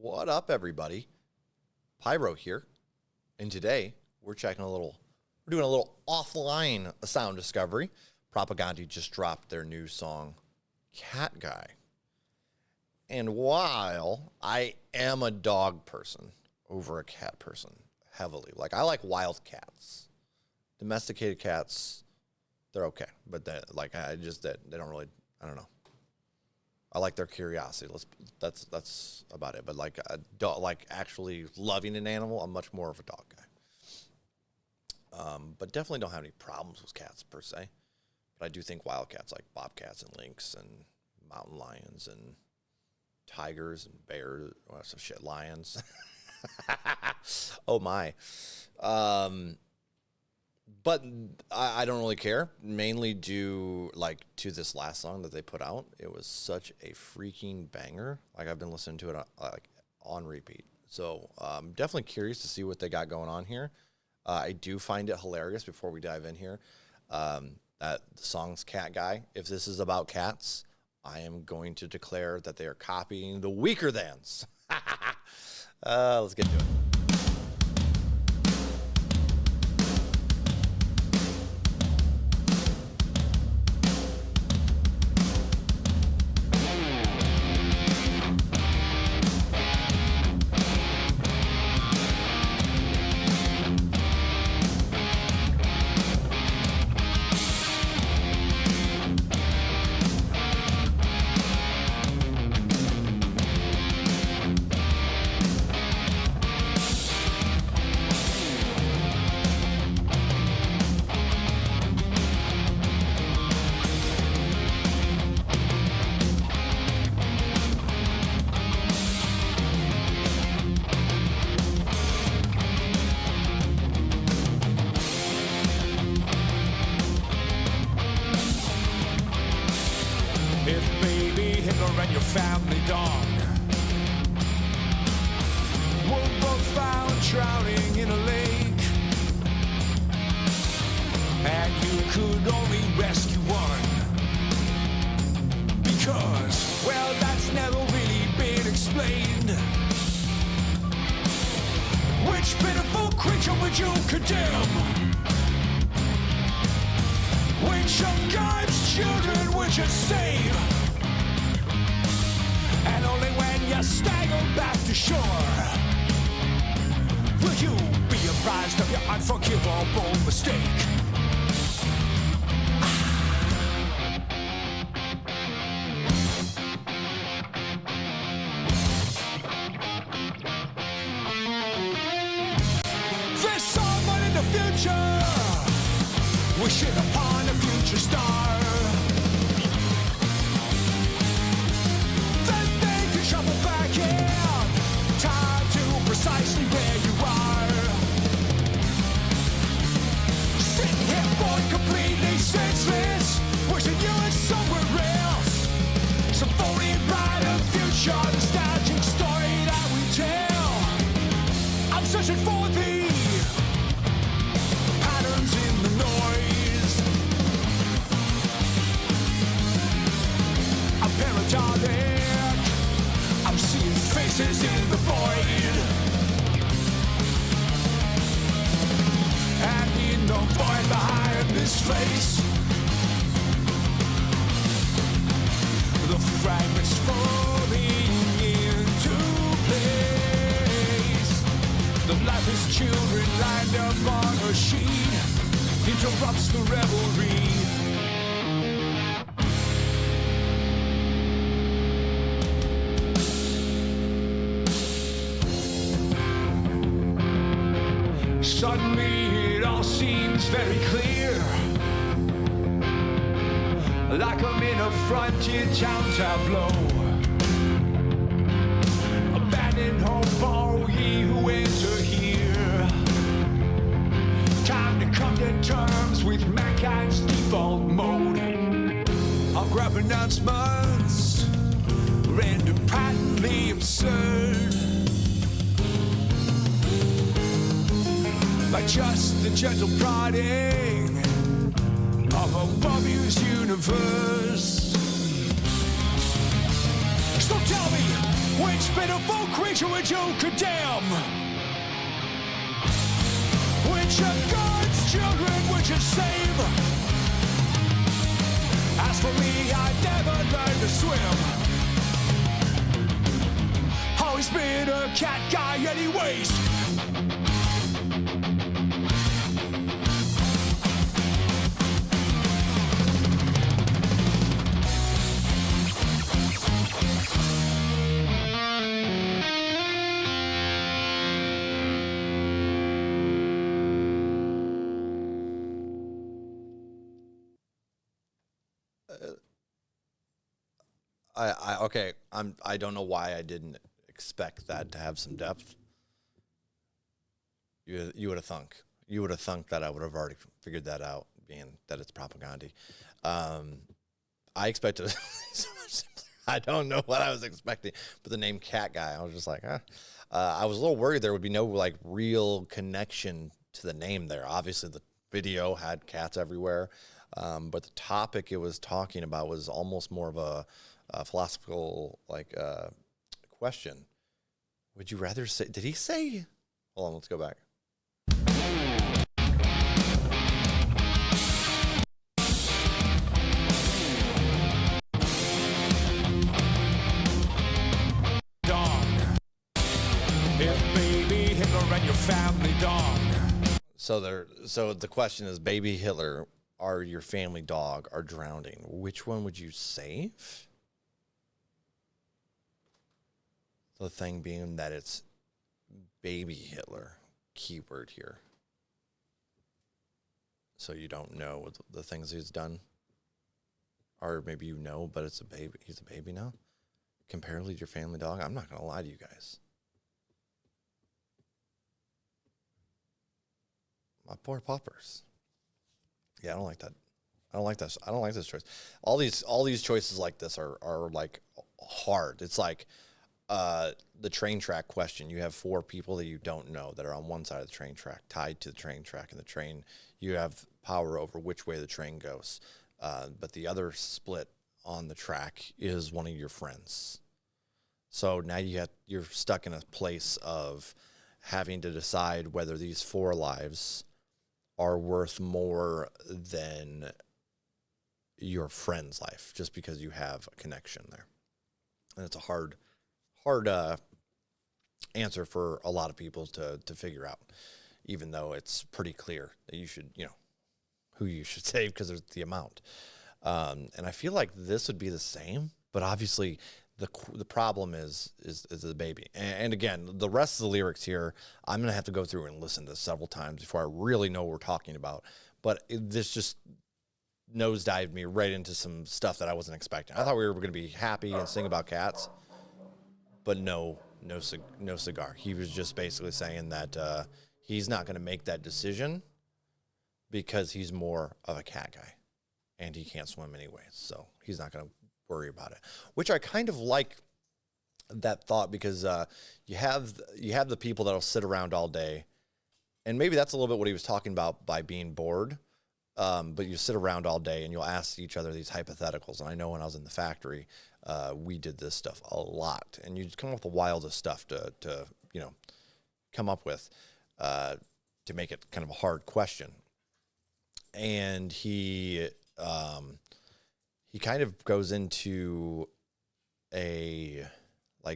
What up, everybody? Pyro here, and today we're doing a little offline sound discovery. Propagandhi just dropped their new song, Cat Guy. And while I am a dog person over a cat person, heavily, like I like wild cats, domesticated cats, they're okay, but they don't really, I don't know. I like their curiosity. That's about it. But like a dog, like actually loving an animal, I'm much more of a dog guy. But definitely don't have any problems with cats per se. But I do think wild cats like bobcats and lynx and mountain lions and tigers and bears, lions. Oh my. But I don't really care, mainly due to this last song that they put out. It was such a freaking banger. Like I've been listening to it on repeat. So I'm definitely curious to see what they got going on here. I do find it hilarious before we dive in here that the song's Cat Guy. If this is about cats, I am going to declare that they are copying the Weaker Thans. Let's get to it. And your family dog were both found drowning in a lake, and you could only rescue one because, well, that's never really been explained. Which pitiful creature would you condemn? Which of God's children would you save? And only when you stagger back to shore will you be apprised of your unforgivable mistake. There's someone in the future wishing upon a future star. Precisely where you are, sitting here born completely senseless, wishing you were somewhere else. Some phony brighter future, nostalgic story that we tell. I'm searching for the patterns in the noise. I'm paranoid. I'm seeing faces in the void. No void behind this face. The fragments falling into place. The lifeless children lined up on a sheet interrupts the revelry. Suddenly it all seems very clear, like I'm in a frontier town tableau. Abandon hope, all ye who enter here. Time to come to terms with mankind's default mode. I'll grab announcements, render patently absurd. By just the gentle prodding of a Bobby's universe. So tell me, Which pitiful creature would you condemn? Which of God's children would you save? As for me, I never learned to swim. Always been a cat guy anyways. Okay. I don't know why I didn't expect that to have some depth. You would have thunk. You would have thunk that I would have already figured that out, being that it's Propagandhi. I expected so much simpler. I don't know what I was expecting, but the name Cat Guy, I was just like, I was a little worried there would be no like real connection to the name there. Obviously, the video had cats everywhere, but the topic it was talking about was almost more of a philosophical question. Would you rather say? Did he say? Hold on, let's go back. Dog. If baby Hitler and your family dog. So the question is, baby Hitler or your family dog are drowning. Which one would you save? The thing being that it's baby Hitler, keyword here. So you don't know the things he's done. Or maybe you know, but it's a baby. He's a baby now. Comparatively to your family dog, I'm not going to lie to you guys. My poor puppers. Yeah, I don't like that. I don't like this. I don't like this choice. All these choices like this are like hard. It's like the train track question. You have 4 people that you don't know that are on one side of the train track, tied to the train track, and the train. You have power over which way the train goes, but the other split on the track is one of your friends. So now you're stuck in a place of having to decide whether these 4 lives are worth more than your friend's life, just because you have a connection there. And it's a hard answer for a lot of people to figure out, even though it's pretty clear that you should, who you should save because there's the amount. And I feel like this would be the same, but obviously the problem is the baby. And again, the rest of the lyrics here, I'm going to have to go through and listen to several times before I really know what we're talking about. But this just nosedived me right into some stuff that I wasn't expecting. I thought we were going to be happy and sing about cats, but no cigar. He was just basically saying that he's not going to make that decision because he's more of a cat guy, and he can't swim anyways, so he's not going to worry about it, which I kind of like that thought, because you have the people that'll sit around all day, and maybe that's a little bit what he was talking about by being bored, but you sit around all day and you'll ask each other these hypotheticals. And I know when I was in the factory, we did this stuff a lot, and you just come up with the wildest stuff to come up with to make it kind of a hard question. And he kind of goes into a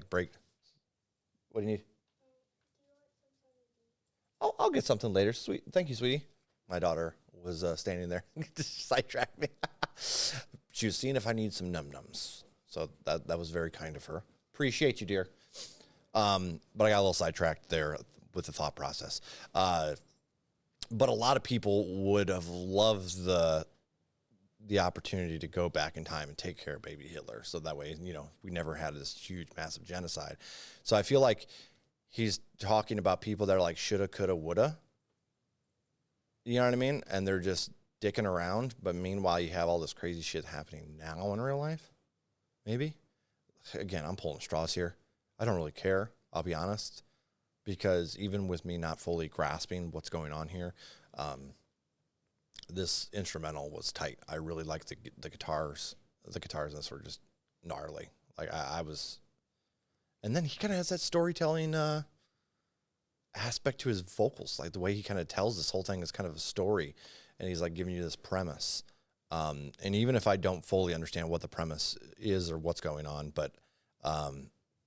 break. What do you need? I'll get something later. Sweet. Thank you, sweetie. My daughter was standing there. Just sidetracked me. She was seeing if I need some num-nums. So that was very kind of her. Appreciate you, dear. But I got a little sidetracked there with the thought process. But a lot of people would have loved the opportunity to go back in time and take care of baby Hitler. So that way, we never had this huge, massive genocide. So I feel like he's talking about people that are like shoulda, coulda, woulda. You know what I mean? And they're just dicking around. But meanwhile, you have all this crazy shit happening now in real life. Maybe. Again, I'm pulling straws here. I don't really care. I'll be honest. Because even with me not fully grasping what's going on here, this instrumental was tight. I really liked the guitars. The guitars in this were just gnarly. Like I was, And then he kind of has that storytelling aspect to his vocals, like the way he kind of tells this whole thing is kind of a story, and he's like giving you this premise. And even if I don't fully understand what the premise is or what's going on, but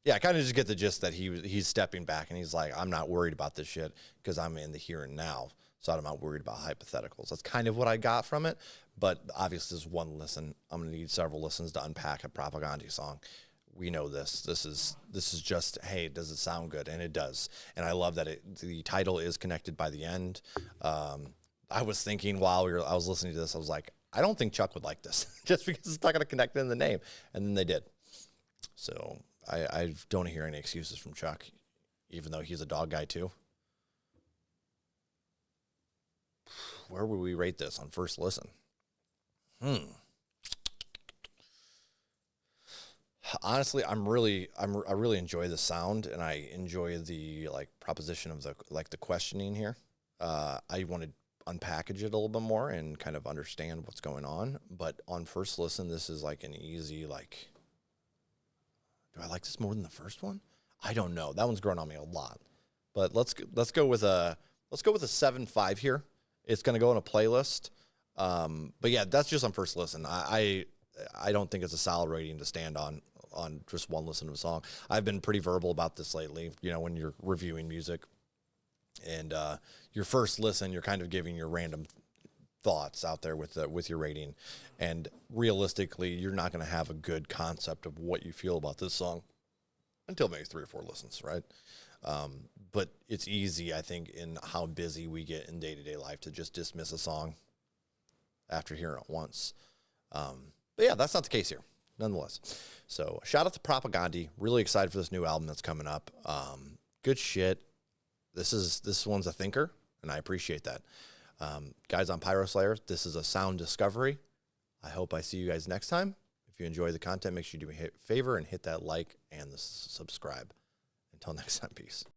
yeah, I kind of just get the gist that he's stepping back and he's like, I'm not worried about this shit because I'm in the here and now, so I'm not worried about hypotheticals. That's kind of what I got from it, but obviously this is one listen. I'm gonna need several listens to unpack a Propagandhi song. We know this. This is just, hey, does it sound good? And it does. And I love that the title is connected by the end. I was thinking while I was listening to this, I was like, I don't think Chuck would like this just because it's not going to connect in the name. And then they did. So I don't hear any excuses from Chuck, even though he's a dog guy too. Where would we rate this on first listen? Honestly, I really enjoy the sound, and I enjoy the like proposition of the questioning here. I want to unpackage it a little bit more and kind of understand what's going on. But on first listen, this is like an easy like. Do I like this more than the first one? I don't know. That one's grown on me a lot. But let's go with a 7.5 here. It's going to go in a playlist. But yeah, that's just on first listen. I don't think it's a solid rating to stand on just one listen to a song. I've been pretty verbal about this lately, you know, when you're reviewing music and your first listen, you're kind of giving your random thoughts out there with your rating. And realistically, you're not going to have a good concept of what you feel about this song until maybe 3 or 4 listens, right? But it's easy, I think, in how busy we get in day-to-day life to just dismiss a song after hearing it once. But yeah, that's not the case here, nonetheless. So shout out to Propagandhi. Really excited for this new album that's coming up. Good shit. This one's a thinker, and I appreciate that. Guys on Pyro Slayer, this is a sound discovery. I hope I see you guys next time. If you enjoy the content, make sure you do me a favor and hit that like and the subscribe. Until next time, peace.